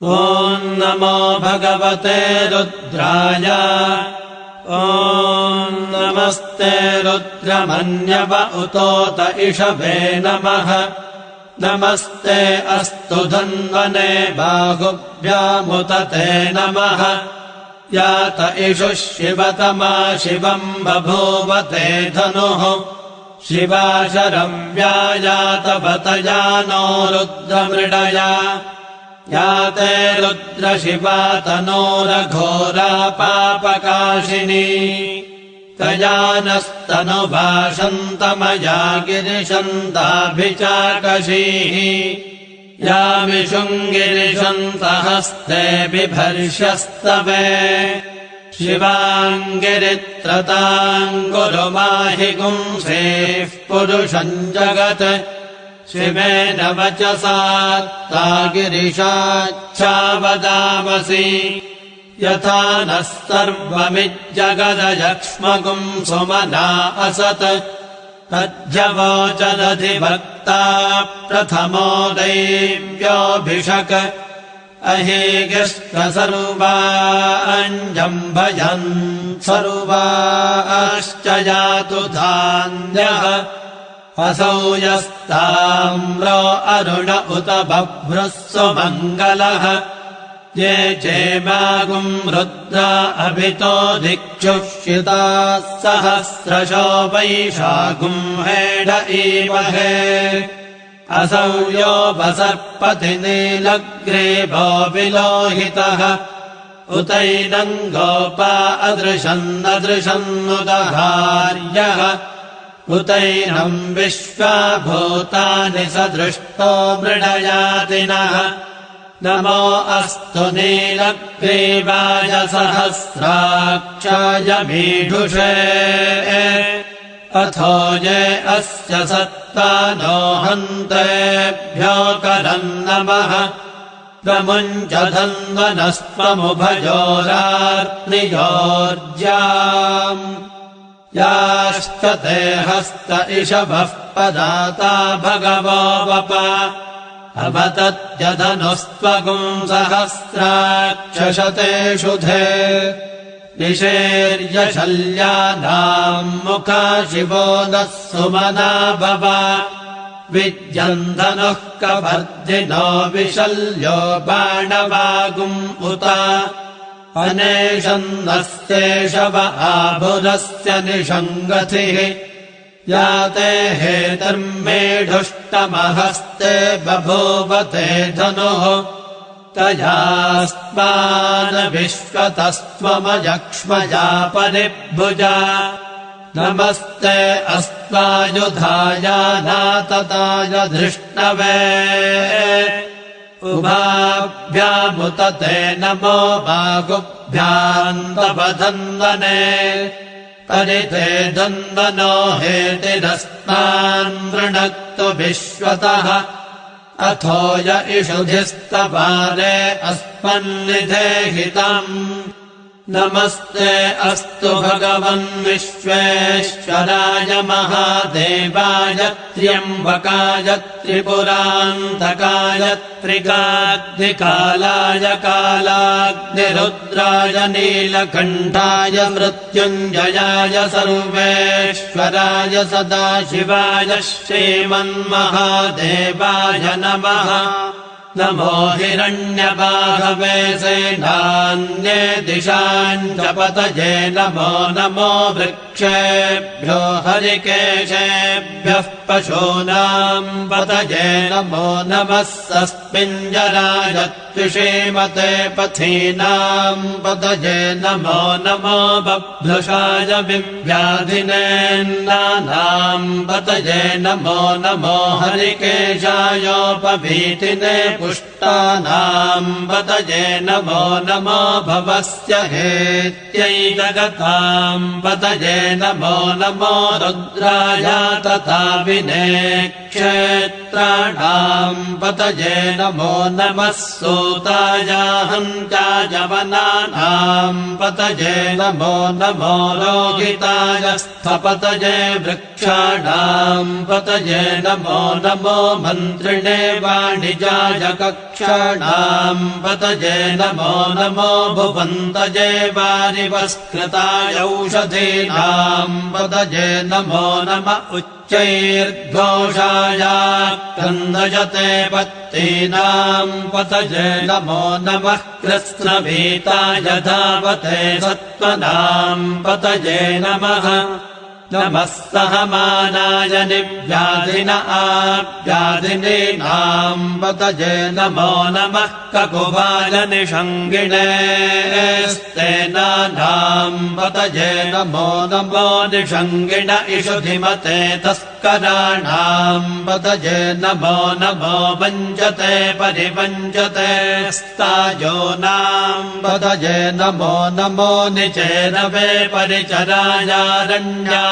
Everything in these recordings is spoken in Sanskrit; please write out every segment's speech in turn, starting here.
ॐ नमो भगवते रुद्राय। ॐ नमस्ते रुद्रमन्यव उतोत इषवे नमः। नमस्ते अस्तु धन्वने बाहुभ्यामुत ते नमः। यात इषुः शिवतमा शिवम् बभूव ते धनुः। शिवा शरव्यायात बतया नो रुद्रमृडया। याते रुद्रशिवा तनोरघोरा पापकाशिनी। तयानस्तनुभाषन्तमया गिरिशन्ताभिचाकशीः। यामिषुङ्गिरिशन्तहस्ते बिभर्ष्यस्तवे। शिवाङ्गिरित्रताङ्गुरुमाहि गुंसेः पुरुषम् जगत्। शिवेन वचसा ता गिरिशाच्छावदामसि। यथा नः सर्वमिज्जगदयक्ष्मगुम् सुमना असत्। तज्जवोचदधिभक्ता प्रथमो दैव्योऽभिषक्। अहेगिष्टसर्वाञ्जम्भयन् सर्वाश्च यातु धान्यः। असौ यस्ताम्रो अरुण उत बभ्रुः सुमङ्गलः। ये चेमागुम् रुद्रा अभितो दिक्षुष्यिताः सहस्रशो वैशागुम् हेड ईमहे। असौ यो वसर्पति नीलग्रीवो विलोहितः। उतैनम् गोपा अदृशन्नदृशन्नुदहार्यः। उतैनम् विश्वाभूतानि सदृष्टो मृडयातिनः। नमो अस्तु नीलग्रीवाय सहस्राक्षाय मीढुषे। अथो ये अस्य सत्त्वानो हन्तेभ्यो करम् नमः। प्रमुञ्चधन्वनस्त्वमुभयोरार्नियोर्ज्याम्। याश्च ते हस्त इषभः पदाता भगवो वप। अवतत्यधनुस्त्वगुम् सहस्राक्षशतेषु धे। निषेर्यशल्यानाम् मुखा शिवो नः सुमना भव। विद्यन्धनुः कवर्धिनो विशल्यो बाणवागुम् उत। अनेशन्नस्येषव आभुरस्य निषङ्गतिः। याते हेतर्मेढुष्टमहस्ते बभूव ते धनुः। तयास्मानविश्वतस्त्वमयक्ष्मया परिभुजा। नमस्ते अस्त्वायुधायानातताय धृष्णवे। उभाभ्यामुत ते नमो बाहुभ्याम् तव धन्वने। परिते धन्वनो हेतिरस्मान् वृणक्तु विश्वतः। अथो य इषुधिस्तपारे अस्मन्निधेहितम्। नमस्ते अस्तु भगवन् विश्वेश्वराय महादेवाय त्र्यम्बकाय त्रिपुरान्तकाय त्रिकाग्निकालाय कालाग्निरुद्राय नीलकण्ठाय मृत्युञ्जयाय सर्वेश्वराय सदाशिवाय श्रीमन्महादेवाय नमः। नमो हिरण्यबाहवे सेनान्ये दिशाम् च पतये। नमो नमो वृक्षेभ्यो हरिकेशेभ्यः पशूनाम् पतये। नमो नमः सस्मिञ्जराय त्विषीमते पथीनाम् पतये। नमो नमो बभ्रुषाय विव्याधिनेन्नानाम् पतये। नमो नमो हरिकेशायोपवीतिने पुष्टानाम् पतये। नमो नमो भवस्य हेत्यै जगताम् पतये। नमो नमो रुद्राय तथा विनेक्षेत्राणाम् पतये नमो नमः सूताय हन्ताय वनानाम् पतये नमो नमो रोहिताय स्थपतये वृक्षाणाम् पतये नमो नमो मन्त्रिणे वाणिजाय कक्षाणाम् पतये नमो नमो भुवन्तये वारिवस्कृताय औषधीनाम् पतये नमो नम उच्चैर्घोषाय क्रन्दयते पत्तीनाम् पतये नमो नमः कृत्स्नभीताय धावते सत्त्वनाम् पतये नमः नमः सहमानाय निव्याधिन आव्याधिनीनाम् पतये नमो नमः ककुभाय निषङ्गिणे स्तेनानाम् पतये नमो नमो निषङ्गिण इषुधिमते तस्कराणाम् पतये नमो नमो वञ्चते परिवञ्चते स्तायोनाम् पतये नमो नमो निचेरवे परिचरायारण्या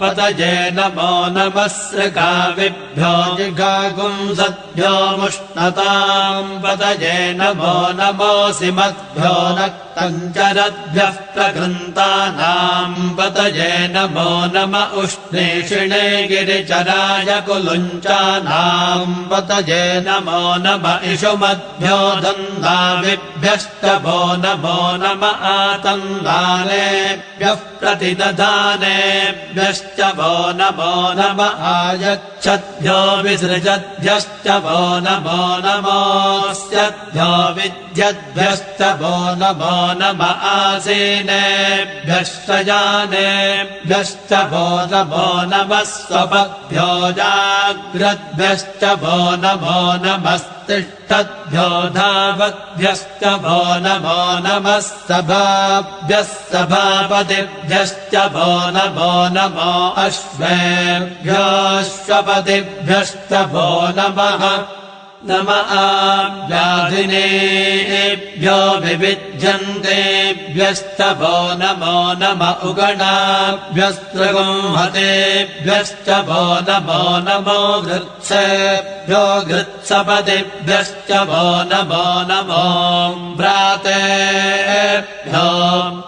पतये नमो नमः सृगाविभ्यो जिघागुंसद्भ्यो मुष्णताम् पतये नमो नमोऽसि मद्भ्यो नक्तञ्चरद्भ्यः प्रघृन्तानाम् पतये नमो नम उष्णेषिणे गिरिचराय कुलुञ्चानाम् पतये नमो नम इषुमद्भ्यो दन्दाविभ्यश्च वो नमो नम आतन्दानेभ्यः प्रतिदधानेभ्यश्च वो नमो नम आयच्छद्भ्यो विसृजद्भ्यश्च वो नमो नमोऽस्यद्भ्यो विद्यद्भ्यश्च वो नमो नम आसीनेभ्यश्च यानेभ्यश्च वो नमो नमः स्वपद्भ्यो जाग्रद्भ्यश्च वो नमो नमस्तिष्ठद्भ्यो धावद्भ्यश्च वो नमो नमः सभाभ्यः सभापतिभ्यश्च वो नमो नमो अश्वेभ्योऽश्वपतिभ्यश्च वो नमः नम आव्याधिनेभ्यो विविध्यन्तेभ्यश्च वो नमो नम उगणाभ्यस्त्रगुंहतेभ्यश्च वो नमो नमो गृत्सेभ्यो गृत्सपतिभ्यश्च वो नमो नमो भ्रातेभ्यो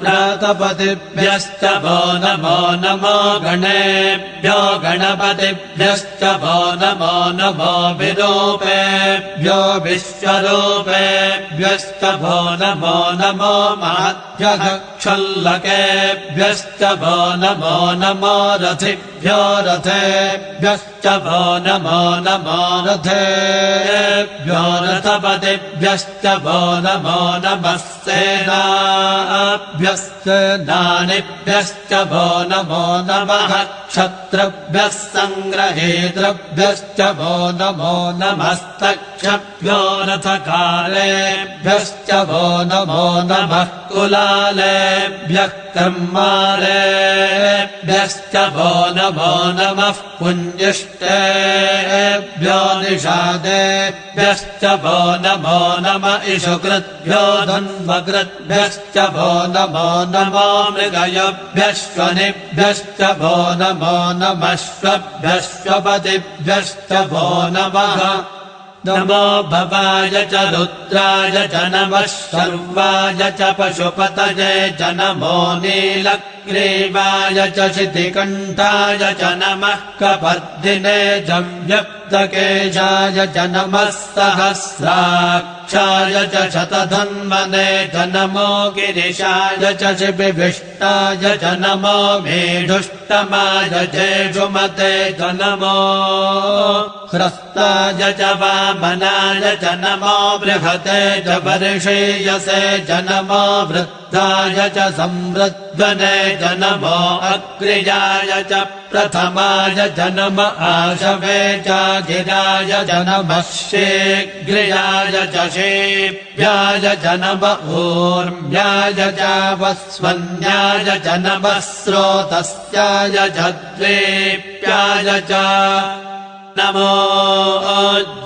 भ्रातपतिभ्यश्च वो नमो नमो गणेभ्यो गणपतिभ्यश्च वो नमो नमो विरूपे भ्यो विश्वरूपेभ्यश्च वो नमो नमो माध्यक्षल्लकेभ्यश्च वो नमो नमो रथिभ्यो रथेभ्यश्च वो नमो नमो रथेभ्यो रथपतिभ्यश्च वो नमो नमः सेनाभ्यश्च वो नमो नमः क्षत्रभ्यः सङ्ग्रहेतृभ्यश्च वो नमो नमस्तक्षभ्यो रथकालेभ्यश्च वो नमो नमः कुलालेभ्यः कर्मालेभ्यश्च वो नमो नमः पुञ्जिष्टेभ्यो निषादेभ्यश्च वो नमो नम इषुकृद्भ्यो धन्वकृद्भ्यश्च वो नमो नमो मृगयभ्यश्वनिभ्यश्च वो नमो नमश्वभ्यश्वपतिभ्यश्च वो नमः नमो भवाय च रुद्राय च नमः शर्वाय च पशुपतये च नमो नीलग्रीवाय च शितिकण्ठाय च नमः कपर्दिने च व्यक्तकेशाय च नमः सहस्राक्षाय च शतधन्वने च नमो गिरिशाय च शिबिभिष्टाय च नमो मेढुष्टमाय चेषुमते च नमो ह्रस्ताय च वामनाय च नमो बृहते च वर्षेयसे च नमो वृद्धाय च संवृद्धने च नमो अग्र्याय च प्रथमाय च नम आशवे च गिराय च नमः शीघ्राय च शीभ्याय च नम ऊर्म्याय च वस्वन्याय च नमः स्रोतस्याय च द्वीप्याय च नमो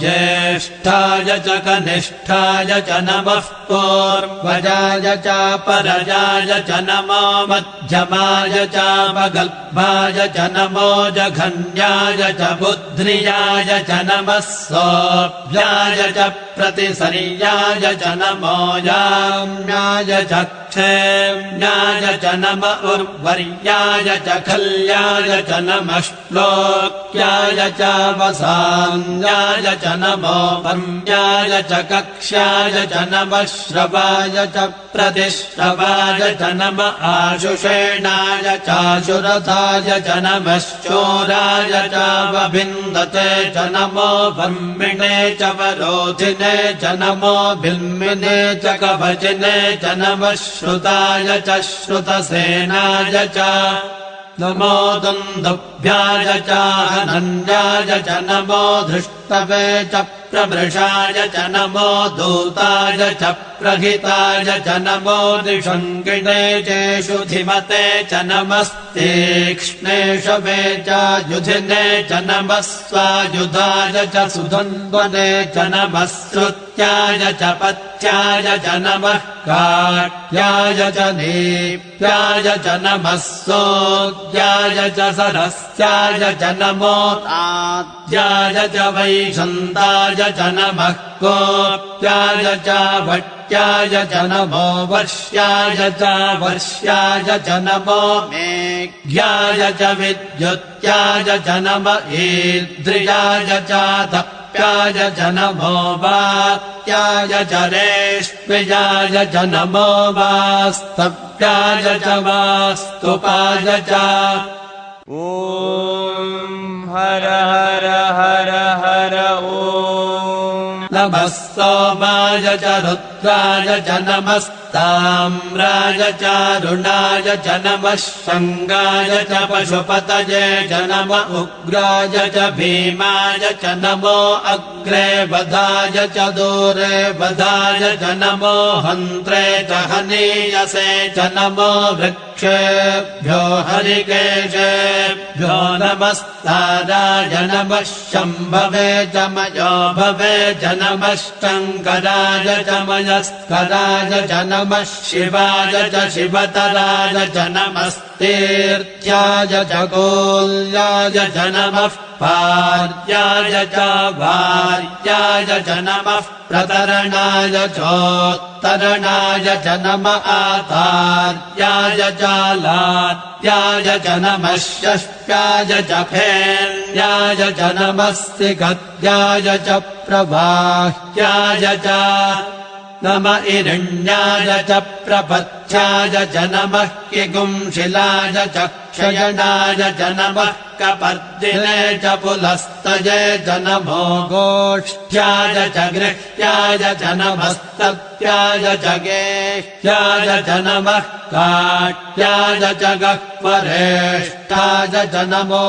ज्येष्ठाय च कनिष्ठाय च नमः पूर्वजाय च परजाय च नमो मध्यमाय च मगल्भाय च नमो जघन्याय च बुद्ध्रियाय च नमः सोऽभ्याय च प्रतिसर्याय च नमो याम्याय च क्षेम्याय च नम उर्वर्याय च खल्याय च नमः श्लोक्याय च वसान्याय च नमो वर्म्याय च कक्ष्याय च नमः श्रवाय च प्रतिश्रवाय च नम आशुषेणाय चाशुरथाय च नमः शूराय च वभिन्दते च नमो वर्मिणे च वरोधिने च नमो भिन्मिने च कवचिने च नमः श्रुताय च श्रुतसेनाय च नमो दुन्दुभ्याय च हनन्याय च नमो धृष्टवे च प्रभृशाय च नमो दूताय च प्रहिताय च नमो निषङ्गिणे चेषु धिमते च नमस्तीक्ष्णेषवे च युधिने च नमः स्वायुधाय च सुधन्वने च नमः श्रुत्याय च पथ्याय च नमः काट्याय च नीप्याय च नमः सोद्याय च सरस्याय च नमो ताद्याय च वैशन्ताय च नमः कोप्याय च भट्याय च नमो वर्ष्याय च वर्ष्याय च नमो मेघ्याय च विद्युत्याय च नम ईद्रियाय च तप्याय च नमो वात्याय च रेष्म्याय च नमो वास्तव्याय च वास्तुपाय च ॐ हर हर हर हर ॐ नमः सोमाय च रुद्राय च नमस्ताम्राय च रुणाय च नमः शङ्गाय च पशुपतये च नम उग्राय च भीमाय च नमो अग्रे वधाय च दूरे वधाय च नमो हन्त्रे च हनीयसे च नमो वृक्षेभ्यो हरिकेशेभ्यो नमस्ताराय नमः शम्भवे च मयो भवे च नमः शङ्कराय च मयस्कराय च नमः शिवाय च शिवतराय च नमस्तीर्थ्याय च गोल्याय च नमः पार्याय च भार्याय च नमः प्रतरणाय चोत्तरणाय च नम आधार्याय च लात्याय च नमः षष्ट्याय च फेन्याय च नमः सिगत्याय च प्रवाह्याय च नम इरण्याय च प्रपथ्याय च नमः किगुंशिलाय च क्षयणाय च नमः कपर्दिने च पुलस्तये च नमो गोष्ठ्याय च गृह्याय च नमस्तत्याय च गेह्याय च नमः काट्याय च गह्वरेष्ठाय च नमो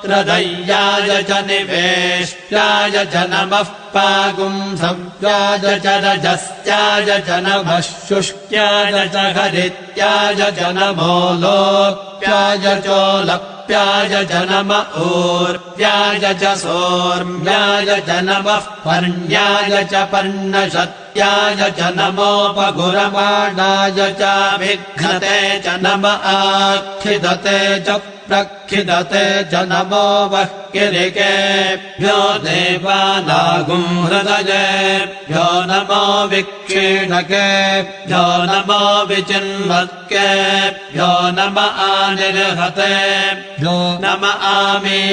हृदयाय च निवेष्ट्याय च नमः पागुंसव्याय च रजस्याय च नमः शुष्क्याय च हरित्याय च नमो लोप्याय चोलप्याय च नम ऊर्व्याय च सोर्म्याय च नमः पर्ण्याय च पर्णशत्याय च नमोपगुरमाणाय च विघ्नते च नम आखिदते च प्रखिदते च नमो वह्किरिकेभ्यो देवानागुं हृदयेभ्यो नमो विक्षीणकेभ्यो नमो विचिन्वत्केभ्यो नम आनिर्हतेभ्यो नम आमीवत्केभ्यः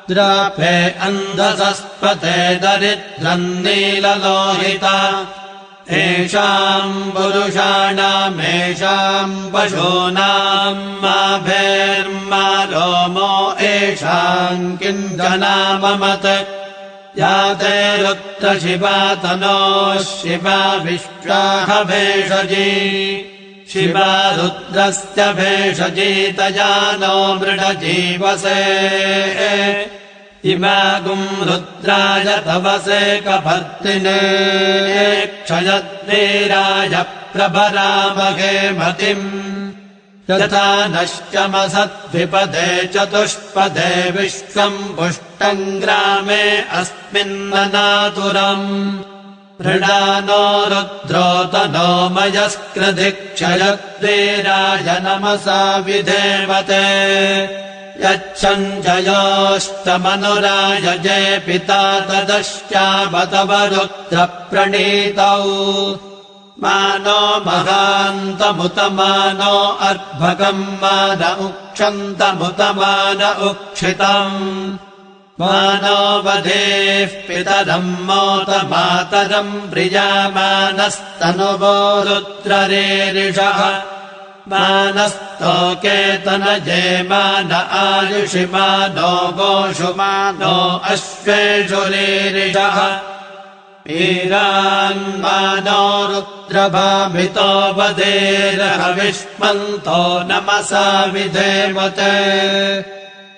द्रापे अन्धसस्पते दरिद्रम् नीललोहिता येषाम् पुरुषाणामेषाम् पशूनाम् माभेर्मा रोमो येषाम् किञ्चनाममत् या ते रुद्रशिवा तनोः शिवा विश्वाह भेषजी शिवा रुद्रस्य भेषजीतया नो मृडजीवसे इमागुम् रुद्राय तवसे कभर्तिने क्षयद्वीराय प्रभरामहे मतिम् यथा नश्चमसद्विपदे चतुष्पदे विश्वम् पुष्टम् ग्रामे अस्मिन्ननातुरम् मृडानो रुद्रोतनो मयस्कृधिक्षयद्वीराय नमसा विधेमते यच्छञ्जयोष्टमनुरायजे पिता तदश्चावतवरुद्रप्रणीतौ मानो महान्तमुतमानो अर्भकम् मान उक्षन्तमुतमान उक्षितम् मानो वधेः पितरम् मोतमातरम् प्रियामानस्तनुवो रुद्ररेरिषः मानस्तोकेतनजे मान आयुषि मानो गोषु मानो अश्वेषु रेरिषः वीरान्मानो रुद्रभामितो वधेरहविष्मन्तो नमसा विधेमते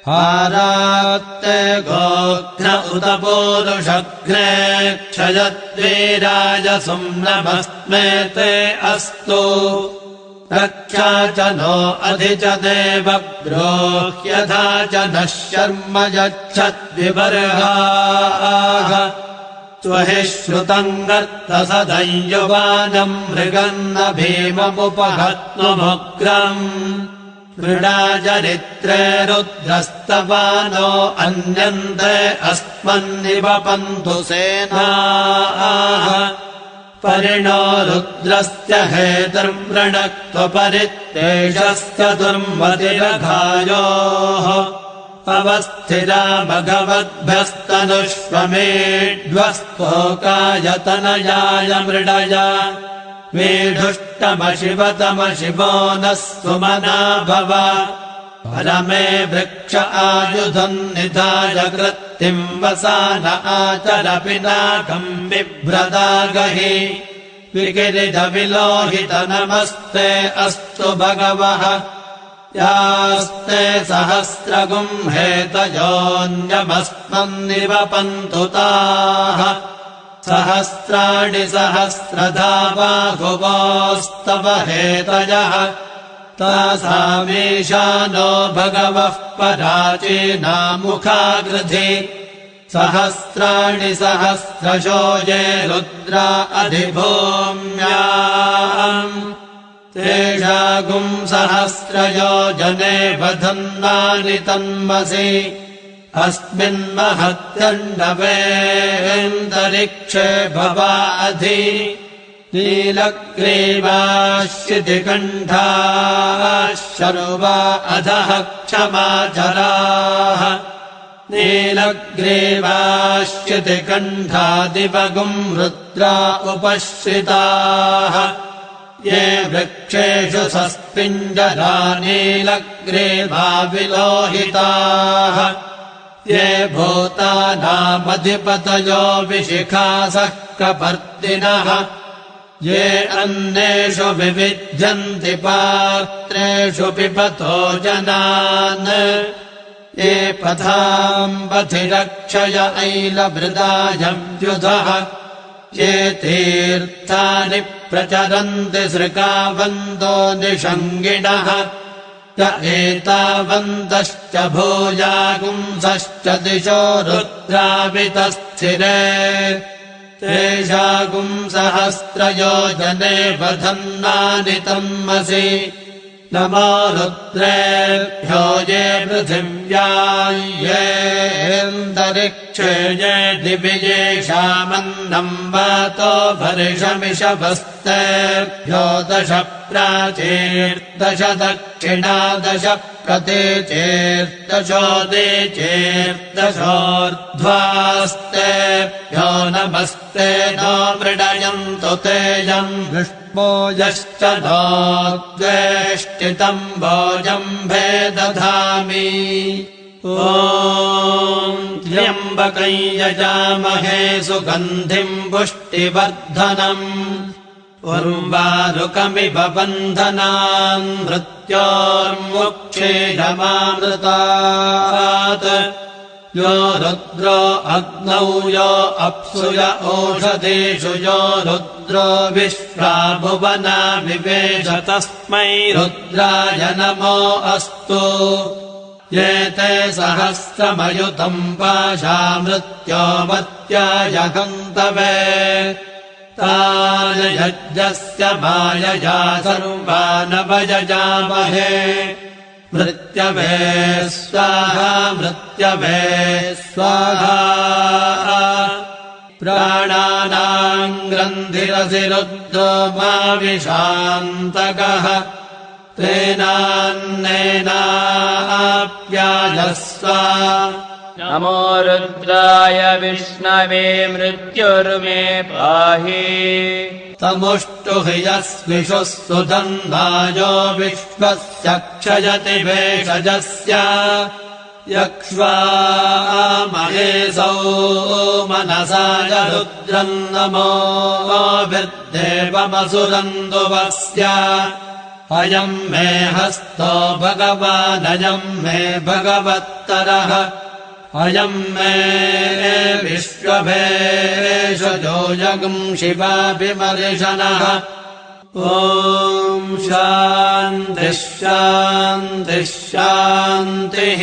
हारात्ते गोघ्न उत पूरुषघ्ने क्षयद्वीराय सुम्नमस्मे ते अस्तु रक्षा च नो अधि च देवब्रोह्यथा च नः शर्म यच्छद्विबर्हाः त्वहि श्रुतम् गर्तसदञ्युवानम् मृगन्न भीममुपहत्नुमुग्रम् मृडाचरित्रे रुद्रस्तवानो अन्यन्ते अस्मन्निवपन्तु सेनाः परिणो रुद्रस्य हेतुर्वृणक्त्वपरित्येषस्य दुर्मतिरघायोः अवस्थिरा भगवद्भ्यस्तनुष्वमेढ्वस्तोकायतनयाय मृडय मेढुष्टमशिवतमशिवो नः सुमना भव परमे वृक्ष आयुधम् निधाय कृत्तिम् वसान आचर पिनाकम् बिभ्रदागहि विगिरिधविलोहित नमस्ते अस्तु भगवः यास्ते सहस्रगुम् हेतयोऽन्यमस्मन्निवपन्तु ताः सहस्राणि सहस्रधा बाहुवोस्तव हेतयः तासामीशानो भगवः पराचीनामुखागृधि सहस्राणि सहस्रशो ये रुद्रा अधिभूम्याम् तेषागुम् सहस्रयोजने बधन्नानि तन्मसि अस्मिन्महत्यण्डवेऽन्तरिक्षे भवा अधि नीलग्रीवाश्चितिकण्ठाः शर्वा अधः क्षमाचराः नीलग्रीवाश्चितिकण्ठादिवगुम् रुद्रा उपश्रिताः ये वृक्षेषु सस्पिञ्जरा नीलग्रीवा विलोहिताः ये भूतानामधिपतयो विशिखासः कपर्दिनः ये अन्नेषु विविध्यन्ति पात्रेषु पिबतो जनान् ये पथाम्बधिरक्षय ऐलभृदायव्युधः ये तीर्थानि प्रचरन्ति सृकावन्तो निषङ्गिणः य एतावन्तश्च भूयागुंसश्च दिशो रुद्रावितस्थिरे तेषागुम् सहस्रयोजने बधन्नानि तन्मसि नमो रुद्रेभ्यो ये पृथिव्याम् येऽन्तरिक्षे ये दिवि येषामन्नम् वातो भर्षमिषभस्तेभ्यो दश प्राचीर्दश दक्षिणादश प्रतीचेर्दशोदीचेर्दशोर्ध्वास्तेभ्यो नमस्ते नो मृडयन्तु तेजम् विष्णो यश्च नो द्वेष्टितम् भोजम्भे दधामि ॐ त्र्यम्बकम् यजामहे सुगन्धिम् पुष्टिवर्धनम् उर्वारुकमिव बन्धनान् मृत्योर्मुक्षीरमामृतात् यो रुद्रो अग्नौ यो अप्सुय ओषधीषु यो रुद्रो विश्वा भुवना विवेश तस्मै रुद्राय नमो अस्तु ये ते सहस्रमयुतम् पाशामृत्योमत्याय हन्तवे तान् यज्ञस्य मायया सर्वानवयजामहे मृत्यवे स्वाहा मृत्यवे स्वाहा प्राणानाम् ग्रन्थिरसि रुद्रो मा विशान्तकः तेनान्नेनाप्यायस्व नमो रुद्राय विष्णवे मृत्युर्मे पाहि तमुष्टुहि यस्विषुः सुधन्वायो विश्वस्य क्षयति भेषजस्य यक्ष्वामहेसौ मनसाय रुद्रम् नमो विद्देवमसुरन्दुवस्य अयम् मे हस्तो भगवानयम् मे भगवत्तरः अयम् मे विश्वभेषजो यगम् शिवाभिमर्शनः ॐ शान्तिः शान्तिः शान्तिः